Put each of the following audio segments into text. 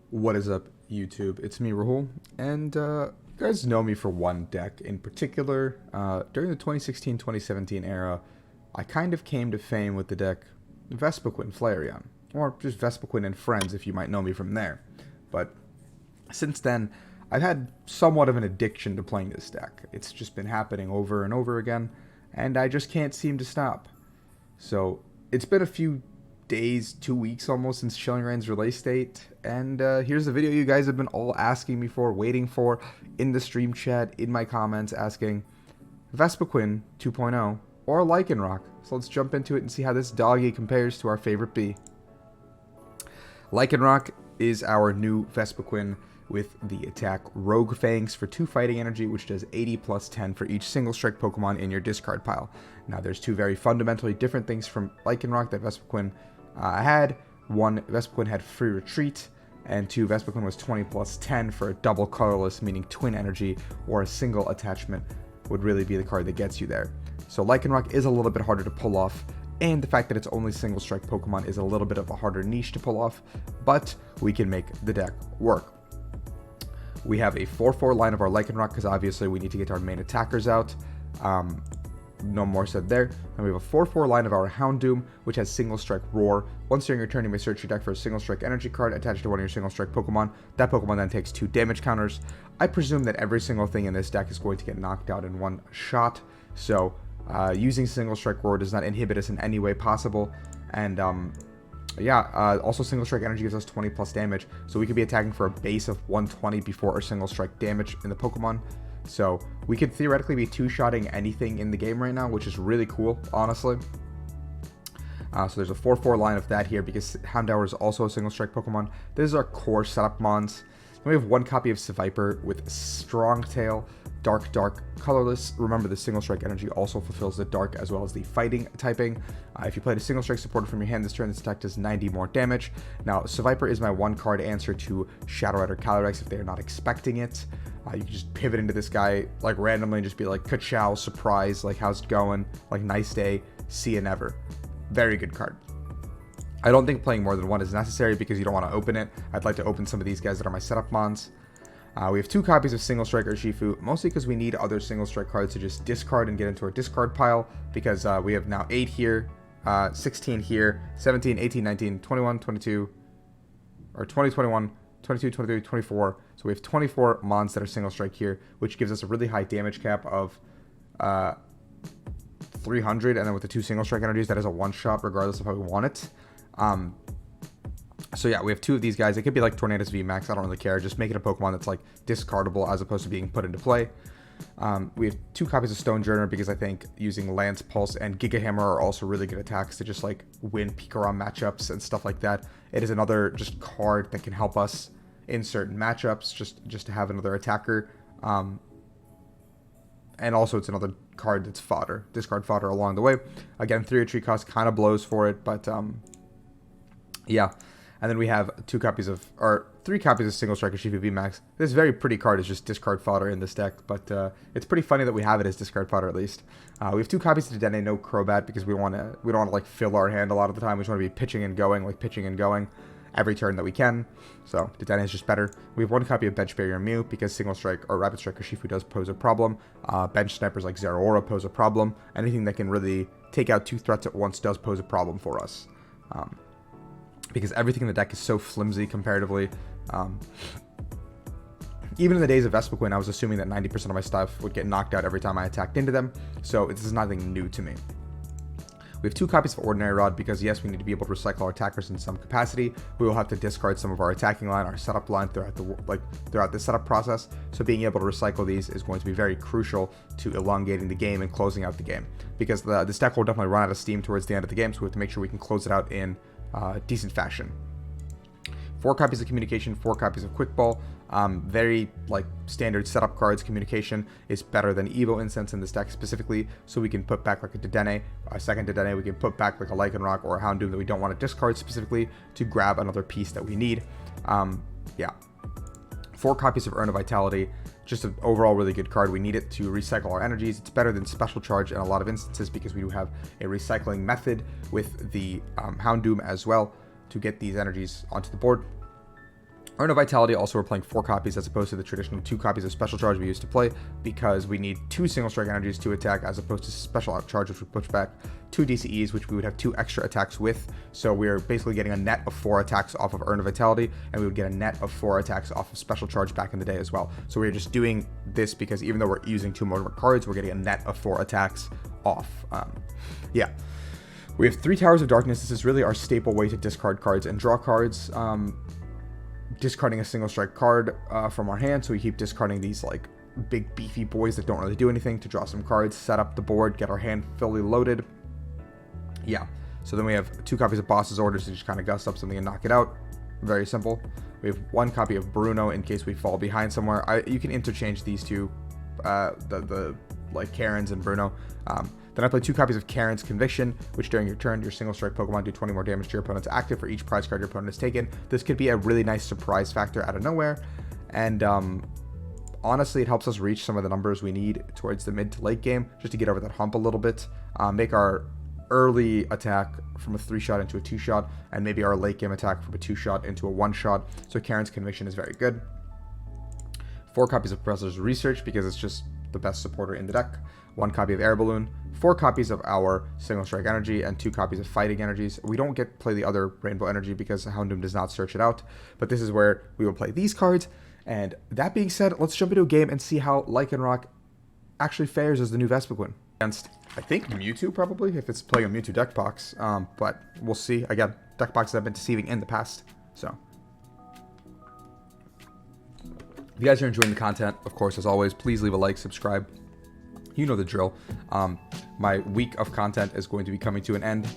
What is up, YouTube? It's me, Rahul, and you guys know me for one deck in particular. During the 2016-2017 era, I kind of came to fame with the deck Vespiquen Flareon, or just Vespiquen and Friends if you might know me from there. But since then, I've had somewhat of an addiction to playing this deck. It's just been happening over and over again, and I just can't seem to stop. So, it's been a few days, 2 weeks almost since Chilling Reign's release date, and here's the video you guys have been all asking me for, waiting for, in the stream chat, in my comments, asking Vespiquen 2.0 or Lycanroc. So let's jump into it and see how this doggy compares to our favorite bee. Lycanroc is our new Vespiquen with the attack Rogue Fangs for 2 fighting energy, which does 80 plus 10 for each single strike Pokemon in your discard pile. Now there's 2 very fundamentally different things from Lycanroc that Vespiquen had. 1, Vespiquen had free retreat, and 2, Vespiquen was 20 plus 10 for a double colorless, meaning twin energy, or a single attachment would really be the card that gets you there. So Lycanroc is a little bit harder to pull off, and the fact that it's only single strike Pokemon is a little bit of a harder niche to pull off, but we can make the deck work. We have a 4-4 line of our Lycanroc, because obviously we need to get our main attackers out. No more said there. And we have a 4-4 line of our Houndoom, which has single strike Roar. Once during your turn, you may search your deck for a single strike energy card attached to one of your single strike Pokemon. That Pokemon then takes 2 damage counters. I presume that every single thing in this deck is going to get knocked out in one shot. So using single strike Roar does not inhibit us in any way possible. And also single strike energy gives us 20 plus damage, so we could be attacking for a base of 120 before our single strike damage in the Pokemon. So we could theoretically be 2-shotting anything in the game right now, which is really cool, honestly. So there's a 4-4 line of that here, because Houndour is also a single strike Pokemon. This is our core setup mons. Then we have 1 copy of Seviper with Strong Tail, Dark, colorless. Remember, the single strike energy also fulfills the dark as well as the fighting typing. If you played a single strike supporter from your hand this turn, this attack does 90 more damage. Now, Seviper is my 1-card answer to Shadow Rider Calyrex if they are not expecting it. You can just pivot into this guy like randomly and just be like, ka-chow, surprise, like how's it going, like nice day, see you never. Very good card. I don't think playing more than 1 is necessary because you don't want to open it. I'd like to open some of these guys that are my setup mons. We have 2 copies of Single Strike Urshifu, mostly because we need other Single Strike cards to just discard and get into our discard pile, because we have now 8 here, 16 here, 17, 18, 19, 21, 22, or 20, 21, 22, 23, 24. So we have 24 mons that are Single Strike here, which gives us a really high damage cap of 300, and then with the 2 Single Strike energies, that is a one-shot regardless of how we want it. So yeah, we have 2 of these guys. It could be like Tornadus VMAX, I don't really care. Just make it a Pokemon that's like discardable as opposed to being put into play. We have 2 copies of Stonjourner because I think using Lance Pulse and Giga Hammer are also really good attacks to just like win Pikarom matchups and stuff like that. It is another just card that can help us in certain matchups, just to have another attacker. And also it's another card that's fodder, discard fodder along the way. Again, 3 retreat cost kind of blows for it, but yeah. And then we have 3 copies of Single Strike Urshifu VMAX. This very pretty card is just discard fodder in this deck, but it's pretty funny that we have it as discard fodder at least. We have 2 copies of Dedenne, no Crobat, because we don't want to like fill our hand a lot of the time. We just want to be pitching and going every turn that we can. So Dedenne is just better. We have 1 copy of Bench Barrier Mew because Single Strike or Rapid Strike Urshifu does pose a problem. Bench Snipers like Zeraora pose a problem. Anything that can really take out 2 threats at once does pose a problem for us. Because everything in the deck is so flimsy comparatively. Even in the days of Vespiquen, I was assuming that 90% of my stuff would get knocked out every time I attacked into them, so this is nothing new to me. We have 2 copies of Ordinary Rod because yes, we need to be able to recycle our attackers in some capacity. We will have to discard some of our attacking line, our setup line throughout the setup process, so being able to recycle these is going to be very crucial to elongating the game and closing out the game, because this deck will definitely run out of steam towards the end of the game, so we have to make sure we can close it out in decent fashion. 4 copies of Communication, 4 copies of Quick Ball. Very like standard setup cards. Communication is better than Evo Incense in this deck specifically, so we can put back like a Dedenne, a second Dedenne. We can put back like a Lycanroc or a Houndoom that we don't want to discard specifically to grab another piece that we need. Yeah. 4 copies of Urn of Vitality. Just an overall really good card. We need it to recycle our energies. It's better than Special Charge in a lot of instances because we do have a recycling method with the Houndoom as well to get these energies onto the board. Urn of Vitality, also we're playing 4 copies as opposed to the traditional 2 copies of Special Charge we used to play, because we need 2 Single Strike energies to attack as opposed to Special Charge, which would push back 2 DCEs, which we would have 2 extra attacks with. So we're basically getting a net of 4 attacks off of Urn of Vitality, and we would get a net of 4 attacks off of Special Charge back in the day as well. So we're just doing this because even though we're using 2 more cards, we're getting a net of 4 attacks off. Yeah. We have 3 Towers of Darkness. This is really our staple way to discard cards and draw cards. Discarding a single strike card from our hand, so we keep discarding these like big beefy boys that don't really do anything to draw some cards, set up the board, get our hand fully loaded. Yeah, so then we have 2 copies of Boss's Orders to just kind of gust up something and knock it out. Very simple. We have 1 copy of Bruno in case we fall behind somewhere. You can interchange these two, the like Karen's and Bruno. Then I play 2 copies of Karen's Conviction, which during your turn, your single strike Pokemon do 20 more damage to your opponent's active for each prize card your opponent has taken. This could be a really nice surprise factor out of nowhere. And honestly, it helps us reach some of the numbers we need towards the mid to late game, just to get over that hump a little bit. Make our early attack from a 3-shot into a 2-shot, and maybe our late game attack from a 2-shot into a 1-shot. So Karen's Conviction is very good. 4 copies of Professor's Research, because it's just the best supporter in the deck. 1 copy of Air Balloon, 4 copies of our Single Strike Energy, and 2 copies of Fighting Energies. We don't get to play the other Rainbow Energy because Houndoom does not search it out, but this is where we will play these cards. And that being said, let's jump into a game and see how Lycanroc actually fares as the new Vespiquen. Against, I think, Mewtwo probably, if it's playing a Mewtwo deck box, but we'll see. Again, deck boxes have been deceiving in the past, so. If you guys are enjoying the content, of course, as always, please leave a like, subscribe. You know the drill. My week of content is going to be coming to an end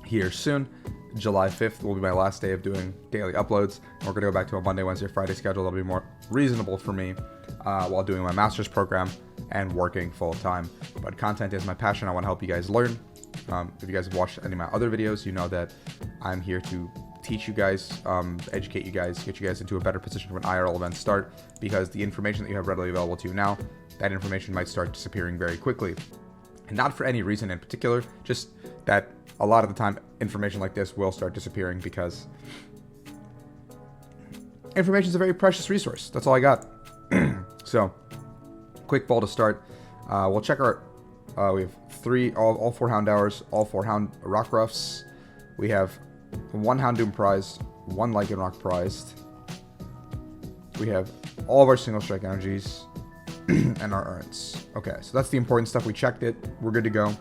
here soon. July 5th will be my last day of doing daily uploads. We're going to go back to a Monday, Wednesday, Friday schedule that'll be more reasonable for me while doing my master's program and working full time. But content is my passion. I want to help you guys learn. If you guys have watched any of my other videos, you know that I'm here to teach you guys, educate you guys, get you guys into a better position when IRL events start, because the information that you have readily available to you now, that information might start disappearing very quickly. And not for any reason in particular, just that a lot of the time information like this will start disappearing because information is a very precious resource. That's all I got. So, quick ball to start. We'll check our, we have all 4 Houndours, all 4 Rockruffs. We have 1 Houndoom prized, 1 Lycanroc prized. We have all of our single strike energies and our urns. Okay, so that's the important stuff. We checked it. We're good to go.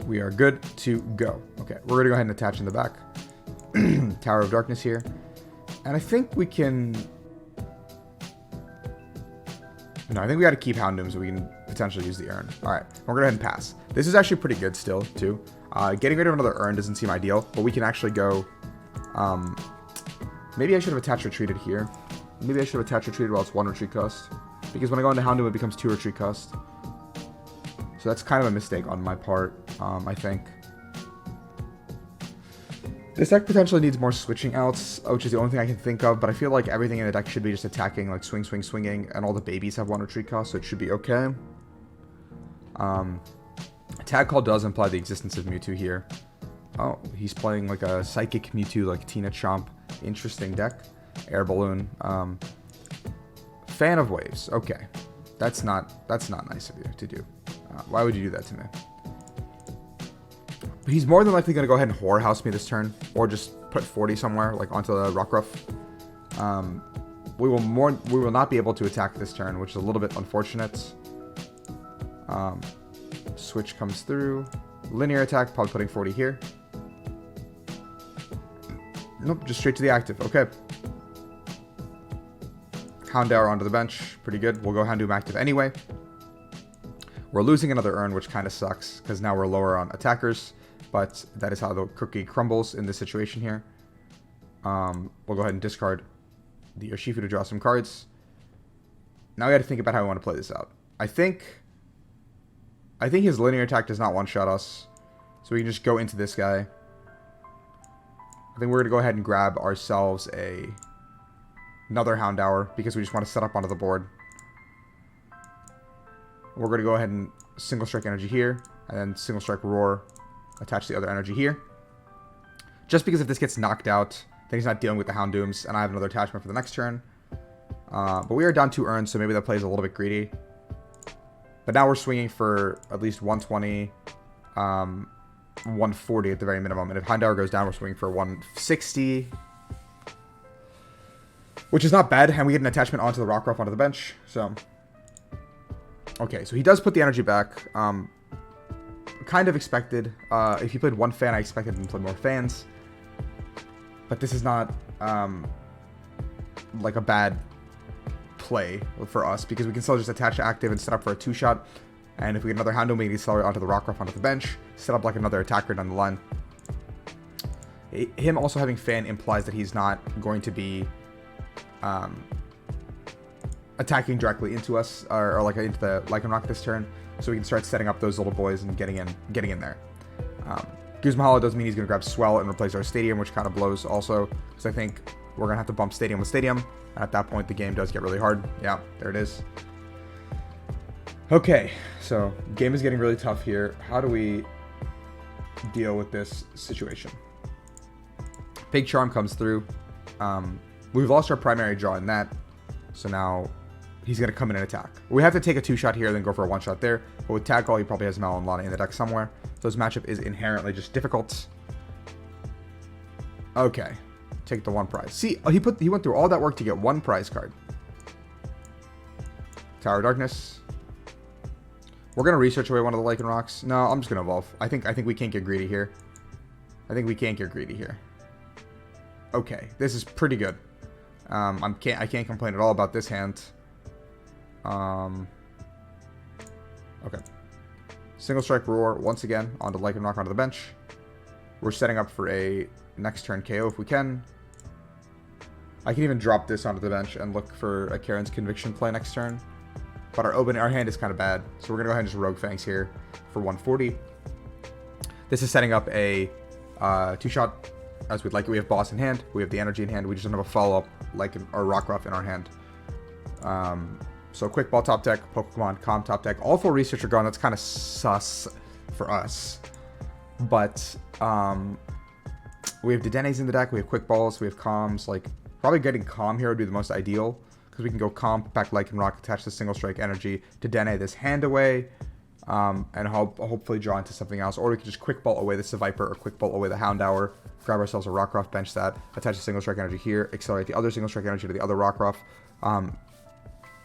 We are good to go. Okay, we're going to go ahead and attach in the back. Tower of Darkness here. And I think we can... No, I think we got to keep Houndoom so we can potentially use the urn. Alright, we're going to go ahead and pass. This is actually pretty good still, too. Getting rid of another urn doesn't seem ideal, but we can actually go... maybe I should have attached retreated here. Maybe I should have attached retreated while it's 1 retreat cost. Because when I go into Houndoom, it becomes 2 retreat cost. So that's kind of a mistake on my part, I think. This deck potentially needs more switching outs, which is the only thing I can think of, but I feel like everything in the deck should be just attacking, like swing, swing, swinging, and all the babies have 1 retreat cost, so it should be okay. Tag Call does imply the existence of Mewtwo here. Oh, he's playing like a Psychic Mewtwo, like Tina Chomp. Interesting deck. Air Balloon. Fan of Waves. Okay. That's not nice of you to do. Why would you do that to me? But he's more than likely going to go ahead and Whorehouse me this turn, or just put 40 somewhere, like onto the Rockruff. We will not be able to attack this turn, which is a little bit unfortunate. Switch comes through. Linear attack, probably putting 40 here. Nope, just straight to the active. Okay. Houndour onto the bench. Pretty good. We'll go Houndoom active anyway. We're losing another urn, which kind of sucks, because now we're lower on attackers. But that is how the cookie crumbles in this situation here. We'll go ahead and discard the Urshifu to draw some cards. Now we got to think about how we want to play this out. I think his linear attack does not one-shot us. So we can just go into this guy. I think we're going to go ahead and grab ourselves another Houndour, because we just want to set up onto the board. We're going to go ahead and single strike energy here, and then single strike roar, attach the other energy here. Just because if this gets knocked out, Then he's not dealing with the Houndooms, and I have another attachment for the next turn. But we are down 2 urns, so maybe that plays a little bit greedy. But now we're swinging for at least 120, 140 at the very minimum. And if Houndour goes down, we're swinging for 160. Which is not bad, and we get an attachment onto the Rockruff onto the bench, so... Okay, so he does put the energy back. Kind of expected. If he played 1 fan, I expected him to play more fans. But this is not, like a bad play for us, because we can still just attach to active and set up for a 2-shot. And if we get another Houndoom, we can accelerate onto the Rockruff onto the bench, set up like another attacker down the line. Him also having fan implies that he's not going to be... attacking directly into us, or like into the Lycanroc this turn, so we can start setting up those little boys and getting in there. Guzma Hollow does mean he's going to grab Swell and replace our Stadium, which kind of blows also, because I think we're going to have to bump Stadium with Stadium, and at that point the game does get really hard. Yeah, there it is. Okay, so game is getting really tough here. How do we deal with this situation? Big Charm comes through. We've lost our primary draw in that, so now he's going to come in and attack. We have to take a 2-shot here, then go for a 1-shot there. But with Tag Call, he probably has Mal and Lana in the deck somewhere. So his matchup is inherently just difficult. Okay. Take the 1 prize. See, he went through all that work to get 1 prize card. Tower of Darkness. We're going to research away one of the Lycanrocs. No, I'm just going to evolve. I think we can't get greedy here. Okay, this is pretty good. I can't complain at all about this hand. Okay. Single Strike Roar once again onto Lycanroc onto the bench. We're setting up for a next turn KO if we can. I can even drop this onto the bench and look for a Karen's Conviction play next turn. But our hand is kind of bad, so we're gonna go ahead and just Rogue Fangs here for 140. This is setting up a 2-shot. As we'd like it. We have Boss in hand, we have the energy in hand, we just don't have a follow-up like our Rockruff in our hand. So Quick Ball top deck, Pokemon Com top deck, all 4 research are gone. That's kind of sus for us. But we have Dedennes in the deck, we have Quick Balls, we have Coms. Like, probably getting Calm here would be the most ideal, because we can go Calm, back Lycanroc, attach the Single Strike energy to Dedenne this hand away, and hopefully draw into something else. Or we can just Quick Ball away the Seviper or Quick Ball away the Houndour, grab ourselves a Rockruff, bench that, attach a Single Strike energy here, accelerate the other Single Strike energy to the other Rockruff,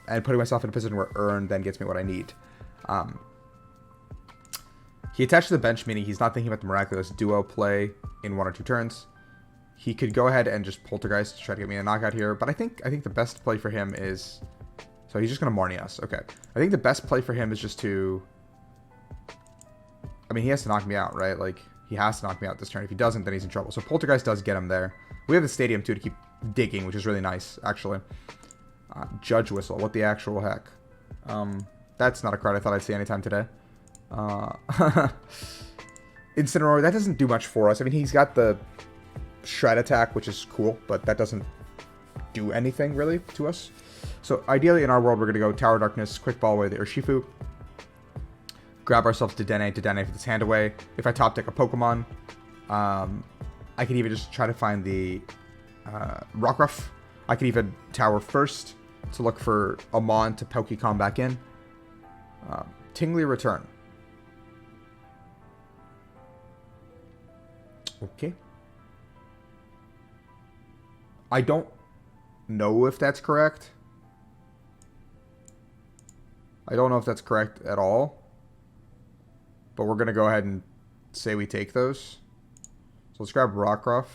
and putting myself in a position where Urn then gets me what I need. He attached to the bench, meaning he's not thinking about the Miraculous Duo play in 1 or 2 turns. He could go ahead and just Poltergeist to try to get me a knockout here, but I think the best play for him is... So he's just going to Marnie us. Okay. I think the best play for him is just to... I mean, he has to knock me out, right? Like, he has to knock me out this turn. If he doesn't, then he's in trouble. So Poltergeist does get him there. We have the Stadium, too, to keep digging, which is really nice, actually. Judge Whistle. What the actual heck? That's not a card I thought I'd see anytime today. Incineroar, that doesn't do much for us. I mean, he's got the Shred attack, which is cool, but that doesn't do anything, really, to us. So, ideally, in our world, we're going to go Tower of Darkness, Quick Ball away the Urshifu. Grab ourselves Dedenne for this hand away. If I top deck a Pokemon, I can even just try to find the Rockruff. I can even Tower first to look for a Mon to Pokecom back in. Tingly Return. Okay. I don't know if that's correct. I don't know if that's correct at all. But we're going to go ahead and say we take those. So let's grab Rockruff.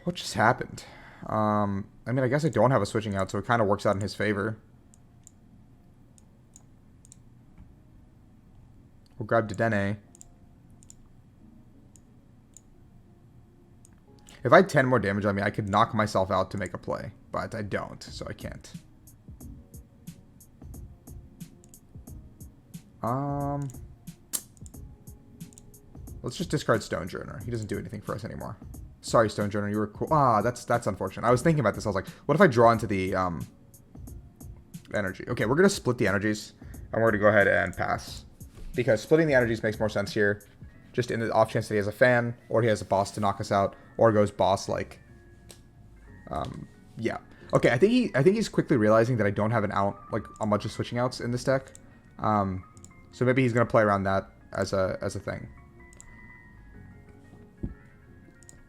What just happened? I mean, I guess I don't have a switching out, so it kind of works out in his favor. We'll grab Dedenne. If I had 10 more damage on me, I could knock myself out to make a play. But I don't, so I can't. Let's just discard Stonjourner. He doesn't do anything for us anymore. Sorry, Stonjourner, you were cool. That's unfortunate. I was thinking about this. I was like, what if I draw into the energy? Okay, we're gonna split the energies, and we're gonna go ahead and pass because splitting the energies makes more sense here. just in the off chance that he has a fan, or he has a boss to knock us out, or goes boss like. Yeah. Okay, I think he's quickly realizing that I don't have a bunch of switching outs in this deck. So maybe he's gonna play around that as a thing.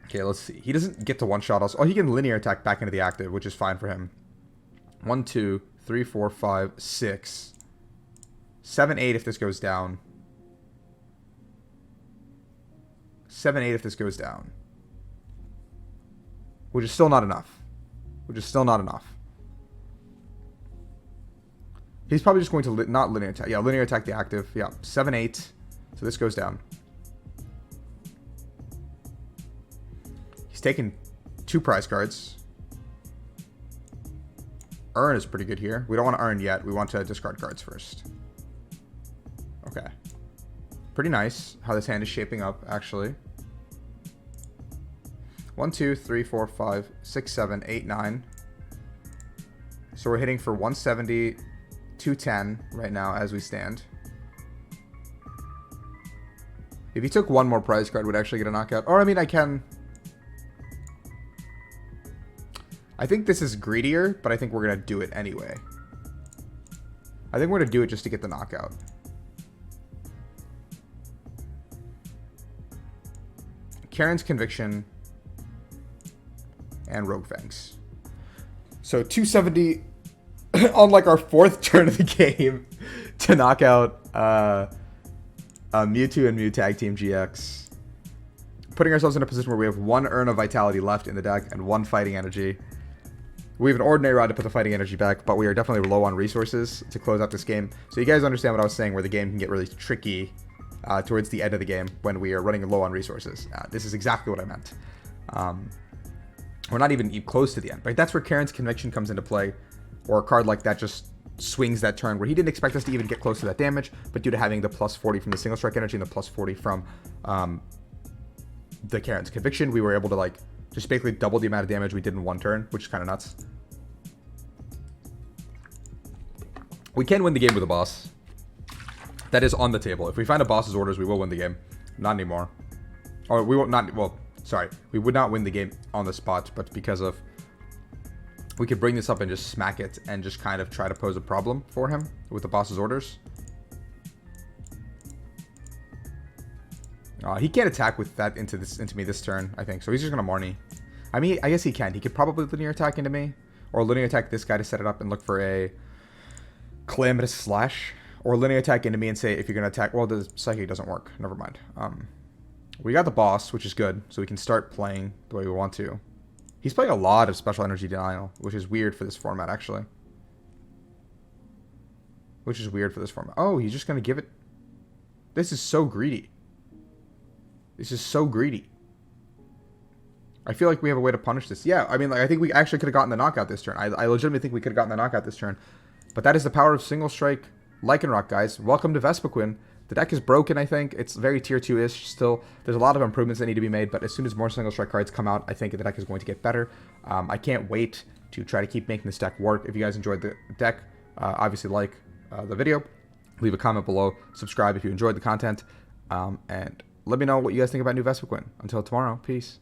Okay, let's see. He doesn't get to one-shot us. Oh, he can linear attack back into the active, which is fine for him. 1, 2, 3, 4, 5, 6, 7, 8 if this goes down. 7, 8 if this goes down. Which is still not enough. He's probably just going to not linear attack. Yeah, linear attack the active. Yeah, 7, 8. So this goes down. He's taken 2 prize cards. Urn is pretty good here. We don't want to Urn yet. We want to discard cards first. Okay. Pretty nice how this hand is shaping up, actually. 1, 2, 3, 4, 5, 6, 7, 8, 9. So we're hitting for 170, 210 right now as we stand. If he took one more prize card, we'd actually get a knockout. Or, I mean, I can... I think this is greedier, but I think we're going to do it anyway. I think we're going to do it just to get the knockout. Karen's Conviction and Rogue Fangs. So 270 on like our 4th turn of the game to knock out Mewtwo and Mew Tag Team GX. Putting ourselves in a position where we have 1 Urn of Vitality left in the deck and 1 Fighting Energy. We have an Ordinary Rod to put the Fighting Energy back, but we are definitely low on resources to close out this game. So you guys understand what I was saying, where the game can get really tricky towards the end of the game when we are running low on resources. This is exactly what I meant. We're not even close to the end, right? That's where Karen's Conviction comes into play, or a card like that just swings that turn where he didn't expect us to even get close to that damage, but due to having the plus 40 from the single strike energy and the plus 40 from the Karen's Conviction, we were able to like just basically double the amount of damage we did in 1 turn, which is kind of nuts. We can win the game with a boss. That is on the table. If we find a boss's orders, we will win the game. Not anymore. Or we won't not, well, sorry. We would not win the game on the spot, but because of... We could bring this up and just smack it and just kind of try to pose a problem for him with the boss's orders. He can't attack with that into me this turn, I think. So he's just going to Marnie. I mean, I guess he can. He could probably linear attack into me. Or linear attack this guy to set it up and look for a Calamitous Slash. Or linear attack into me and say, if you're going to attack... Well, the Psychic doesn't work. Never mind. We got the boss, which is good. So we can start playing the way we want to. He's playing a lot of Special Energy Denial, which is weird for this format, actually. Oh, he's just going to give it... This is so greedy. This is so greedy. I feel like we have a way to punish this. Yeah, I mean, like, I think we actually could have gotten the knockout this turn. I legitimately think we could have gotten the knockout this turn. But that is the power of single strike Lycanroc, guys. Welcome to Vespiquen. The deck is broken, I think. It's very tier 2-ish still. There's a lot of improvements that need to be made, but as soon as more single strike cards come out, I think the deck is going to get better. I can't wait to try to keep making this deck work. If you guys enjoyed the deck, obviously like the video. Leave a comment below. Subscribe if you enjoyed the content. And let me know what you guys think about New Vespiquen. Until tomorrow, peace.